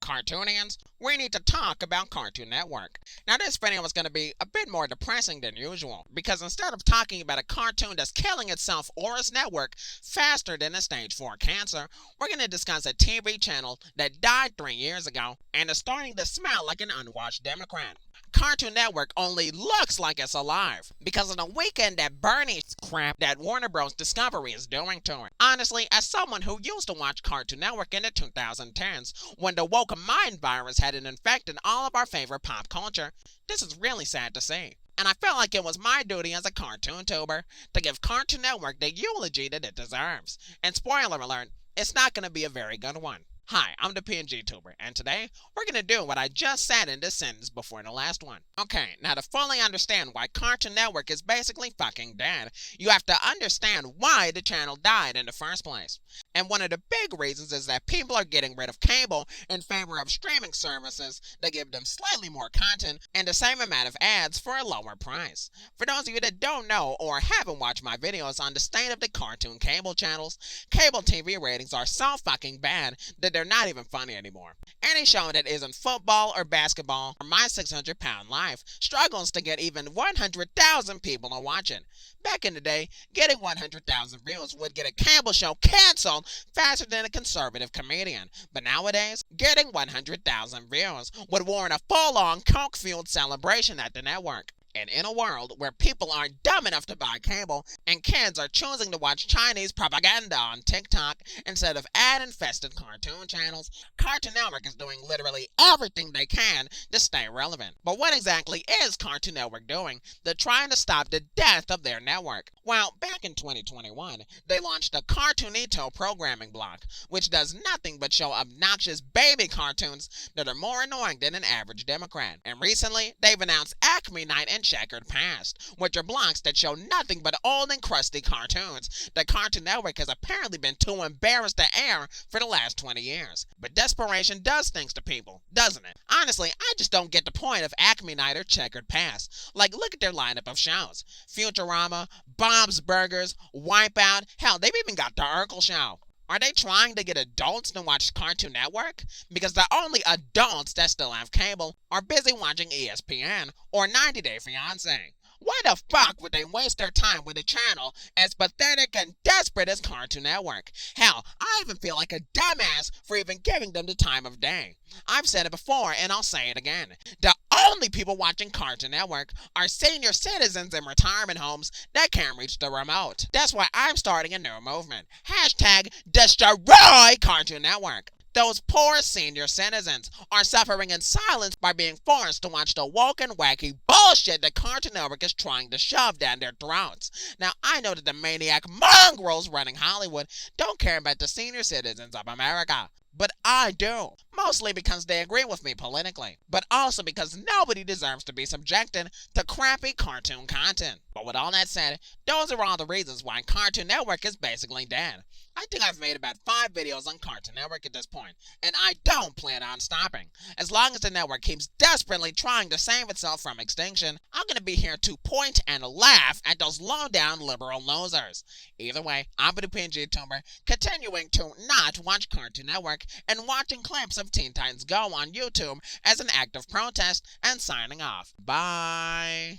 cartoonians, we need to talk about Cartoon Network. Now this video is going to be a bit more depressing than usual, because instead of talking about a cartoon that's killing itself or its network faster than a stage 4 cancer, we're going to discuss a TV channel that died 3 years ago and is starting to smell like an unwashed Democrat. Cartoon Network only looks like it's alive because of the Weekend at Bernie's crap that Warner Bros. Discovery is doing to it. Honestly, as someone who used to watch Cartoon Network in the 2010s, when the woke mind virus had infected all of our favorite pop culture, this is really sad to see. And I felt like it was my duty as a cartoon tuber to give Cartoon Network the eulogy that it deserves. And spoiler alert, it's not going to be a very good one. Hi, I'm the PNG Tuber, and today we're going to do what I just said in this sentence before the last one. Okay, now to fully understand why Cartoon Network is basically fucking dead, you have to understand why the channel died in the first place. And one of the big reasons is that people are getting rid of cable in favor of streaming services that give them slightly more content and the same amount of ads for a lower price. For those of you that don't know or haven't watched my videos on the state of the cartoon cable channels, cable TV ratings are so fucking bad that they're not even funny anymore. Any show that isn't football or basketball or My 600 Pound Life struggles to get even 100,000 people to watch it. Back in the day, getting 100,000 views would get a cable show canceled faster than a conservative comedian. But nowadays, getting 100,000 views would warrant a full-on coke-fueled celebration at the network. And in a world where people aren't dumb enough to buy cable and kids are choosing to watch Chinese propaganda on TikTok instead of ad-infested cartoon channels, Cartoon Network is doing literally everything they can to stay relevant. But what exactly is Cartoon Network doing? They're trying to stop the death of their network. Well, back in 2021, they launched a Cartoonito programming block, which does nothing but show obnoxious baby cartoons that are more annoying than an average Democrat. And recently, they've announced Acme Night and Checkered Past, which are blocks that show nothing but old and crusty cartoons that Cartoon Network has apparently been too embarrassed to air for the last 20 years. But desperation does things to people, doesn't it? Honestly, I just don't get the point of Acme Night or Checkered Past. Like, look at their lineup of shows. Futurama, Bob's Burgers, Wipeout, hell, they've even got the Urkel Show. Are they trying to get adults to watch Cartoon Network? Because the only adults that still have cable are busy watching ESPN or 90 Day Fiancé. Why the fuck would they waste their time with a channel as pathetic and desperate as Cartoon Network? Hell, I even feel like a dumbass for even giving them the time of day. I've said it before and I'll say it again. The only people watching Cartoon Network are senior citizens in retirement homes that can't reach the remote. That's why I'm starting a new movement. Hashtag Destroy Cartoon Network. Those poor senior citizens are suffering in silence by being forced to watch the woke and wacky bullshit that Cartoon Network is trying to shove down their throats. Now, I know that the maniac mongrels running Hollywood don't care about the senior citizens of America. But I do. Mostly because they agree with me politically, but also because nobody deserves to be subjected to crappy cartoon content. But with all that said, those are all the reasons why Cartoon Network is basically dead. I think I've made about 5 videos on Cartoon Network at this point, and I don't plan on stopping. As long as the network keeps desperately trying to save itself from extinction, I'm gonna be here to point and laugh at those low-down liberal losers. Either way, I'm the PNG Tuber, continuing to not watch Cartoon Network and watching clips of Teen Titans Go on YouTube as an act of protest and signing off. Bye.